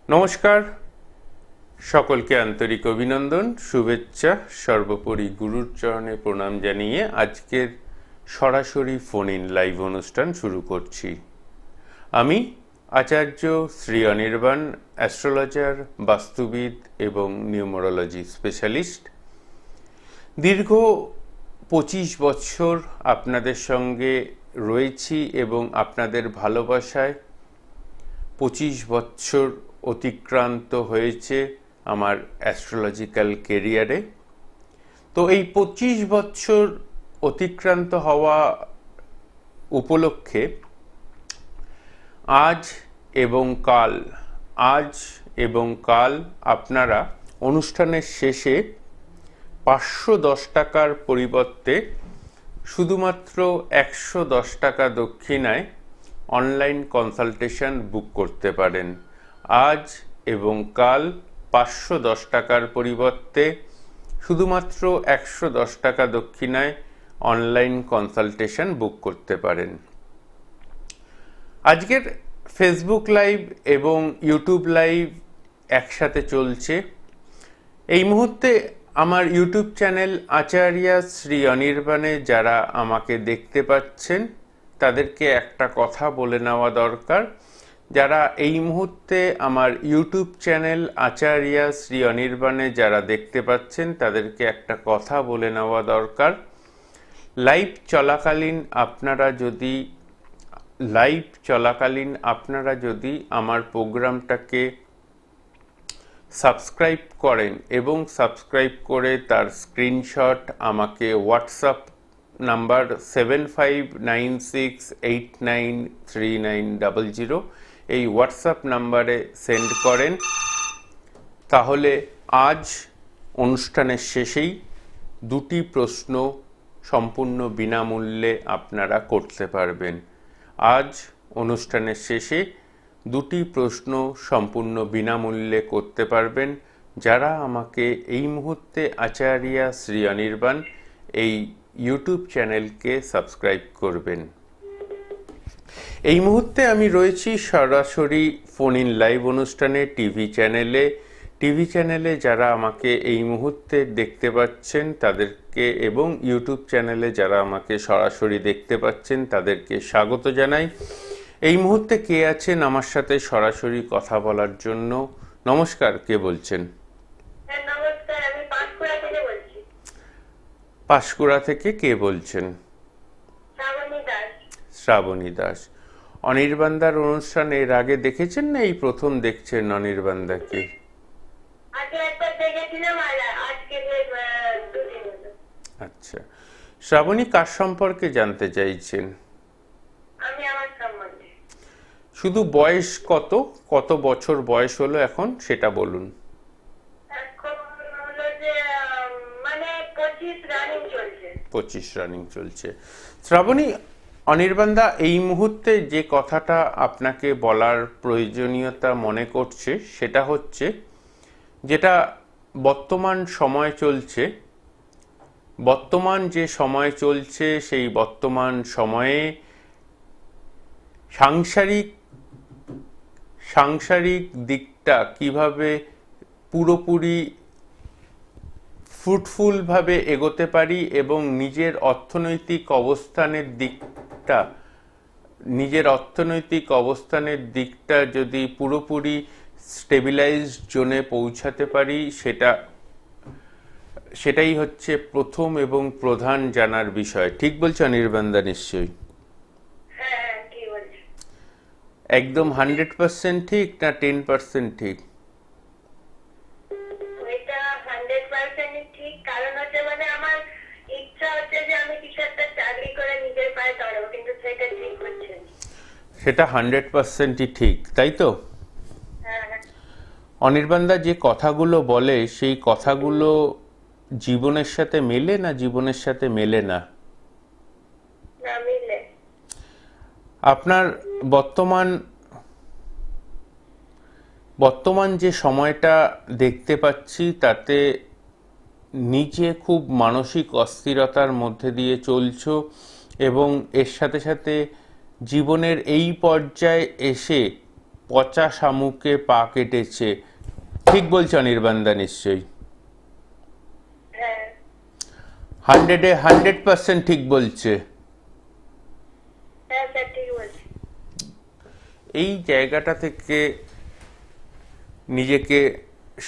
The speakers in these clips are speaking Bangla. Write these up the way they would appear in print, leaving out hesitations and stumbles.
নমস্কার, সকলকে আন্তরিক অভিনন্দন, শুভেচ্ছা। সর্বোপরি গুরুর চরণে প্রণাম জানিয়ে আজকের সরাসরি ফোন ইন লাইভ অনুষ্ঠান শুরু করছি। আমি আচার্য শ্রী অনির্বাণ, অ্যাস্ট্রোলজার, বাস্তুবিদ এবং নিউমারোলজি স্পেশালিস্ট। দীর্ঘ 25 বছর আপনাদের সঙ্গে রয়েছি এবং আপনাদের ভালোবাসায় 25 বছর অতিক্রান্ত হয়েছে আমার অ্যাস্ট্রোলজিক্যাল কেরিয়ারে। তো এই 25 বছর অতিক্রান্ত হওয়া উপলক্ষে আজ এবং কাল আপনারা অনুষ্ঠানের শেষে 510 টাকার পরিবর্তে শুধুমাত্র 110 টাকা দক্ষিণায় অনলাইন কনসালটেশন বুক করতে পারেন। আজ এবং কাল 510 টাকার পরিবর্তে শুধুমাত্র 110 টাকা দক্ষিণায় অনলাইন কনসালটেশন বুক করতে পারেন। আজকের ফেসবুক লাইভ এবং ইউটিউব লাইভ একসাথে চলছে। এই মুহূর্তে আমার ইউটিউব চ্যানেল আচার্য শ্রী অনির্বাণে যারা আমাকে দেখতে পাচ্ছেন তাদেরকে একটা কথা বলে নেওয়া দরকার। যারা এই মুহূর্তে আমার ইউটিউব চ্যানেল আচার্য শ্রী অনির্বাণে যারা দেখতে পাচ্ছেন তাদেরকে একটা কথা বলে নেওয়া দরকার। লাইভ চলাকালীন আপনারা যদি আমার প্রোগ্রামটাকে সাবস্ক্রাইব করেন এবং সাবস্ক্রাইব করে তার স্ক্রিনশট আমাকে হোয়াটসঅ্যাপ নাম্বার 7596893900 এই হোয়াটসঅ্যাপ নাম্বারে সেন্ড করেন, তাহলে আজ অনুষ্ঠানের শেষেই দুটি প্রশ্ন সম্পূর্ণ বিনামূল্যে আপনারা করতে পারবেন। আজ অনুষ্ঠানের শেষে দুটি প্রশ্ন সম্পূর্ণ বিনামূল্যে করতে পারবেন যারা আমাকে এই মুহূর্তে আচার্য শ্রী অনির্বাণ এই ইউটিউব চ্যানেলকে সাবস্ক্রাইব করবেন। এই মুহূর্তে আমি রয়েছি সরাসরি ফোন ইন লাইভ অনুষ্ঠানে টিভি চ্যানেলে যারা আমাকে এই মুহূর্তে দেখতে পাচ্ছেন তাদেরকে এবং ইউটিউব চ্যানেলে যারা আমাকে সরাসরি দেখতে পাচ্ছেন তাদেরকে স্বাগত জানাই। এই মুহূর্তে কে আছেন আমার সাথে সরাসরি কথা বলার জন্য? নমস্কার, কে বলছেন? নমস্কার, আমি পাঁশকুড়া থেকে বলছি। পাঁশকুড়া থেকে কে বলছেন? শ্রাবণী দাস। শ্রাবণী দাস। অনির্বাণদার অনুষ্ঠান এর আগে দেখেছেন না এই প্রথম দেখছেন অনির্বাণদাকে? আগে একবার দেখেছিলাম আর আজকে দুদিন হলো। আচ্ছা, শ্রাবণী কার সম্পর্কে জানতে চাইছেন? আমি আমার সম্বন্ধে। শুধু বয়স কত বছর বয়স হলো এখন সেটা বলুন। এখন হলো যে মানে 25 রানিং চলছে। 25 রানিং চলছে। শ্রাবণী, অনির্বাণদা এই মুহূর্তে যে কথাটা আপনাকে বলার প্রয়োজনীয়তা মনে করছে সেটা হচ্ছে, যেটা বর্তমান যে সময় চলছে সেই বর্তমান সময়ে সাংসারিক দিকটা কিভাবে পুরোপুরি ফ্রুটফুলভাবে এগোতে পারি এবং নিজের অর্থনৈতিক অবস্থানের দিকটা যদি পুরোপুরি স্টেবিলাইজড জোনে পৌঁছাতে পারি সেটাই হচ্ছে প্রথম এবং প্রধান জানার বিষয়। ঠিক বলছো অনির্বাণদা? নিশ্চয়ই হ্যাঁ, কি বলছি? একদম 100% ঠিক না 10% ঠিক? এটা 100% ঠিক। কারণ হচ্ছে মানে আমার ইচ্ছা হচ্ছে যে আমি কিছু একটা চাকরি করে নিজের পায়ে দাঁড়াবো, কিন্তু সেটা ঠিক হচ্ছে না। সেটা 100%ই ঠিক, তাই তো? হ্যাঁ। অনির্বাণদা যে কথাগুলো বলে সেই কথাগুলো জীবনের সাথে মেলে না জীবনের সাথে মেলে না? না মিলে। আপনার বর্তমান যে সময়টা দেখতে পাচ্ছি তাতে নিজে খুব মানসিক অস্থিরতার মধ্যে দিয়ে চলছো এবং এর সাথে সাথে জীবনের এই পর্যায়ে এসে পচা শামুকে পা কেটেছে, ঠিক বলছো অনির্বাণদা? নিশ্চয়ই হ্যাঁ 100% ঠিক বলছে। হ্যাঁ স্যার ঠিক বলছি। এই জায়গাটা থেকে নিজেকে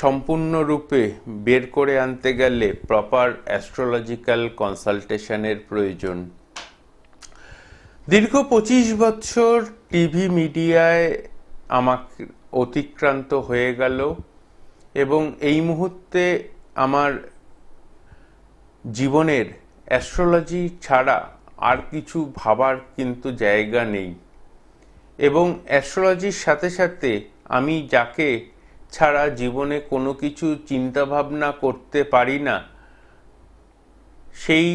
সম্পূর্ণরূপে বের করে আনতে গেলে প্রপার অ্যাস্ট্রোলজিক্যাল কনসালটেশনের প্রয়োজন। দীর্ঘ 25 বছর টিভি মিডিয়ায় আমাকে অতিক্রান্ত হয়ে গেল এবং এই মুহূর্তে আমার জীবনের অ্যাস্ট্রোলজি ছাড়া আর কিছু ভাবার কিন্তু জায়গা নেই। এবং অ্যাস্ট্রোলজির সাথে সাথে আমি যাকে ছাড়া জীবনে কোনো কিছু চিন্তাভাবনা করতে পারি না, সেই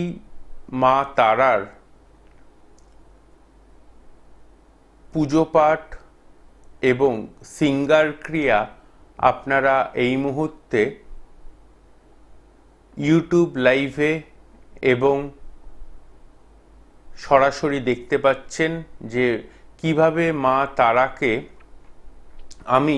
মা তারার পুজো পাঠ এবং সিঙ্গার ক্রিয়া আপনারা এই মুহূর্তে ইউটিউব লাইভে এবং সরাসরি দেখতে পাচ্ছেন যে কিভাবে মা তারাকে আমি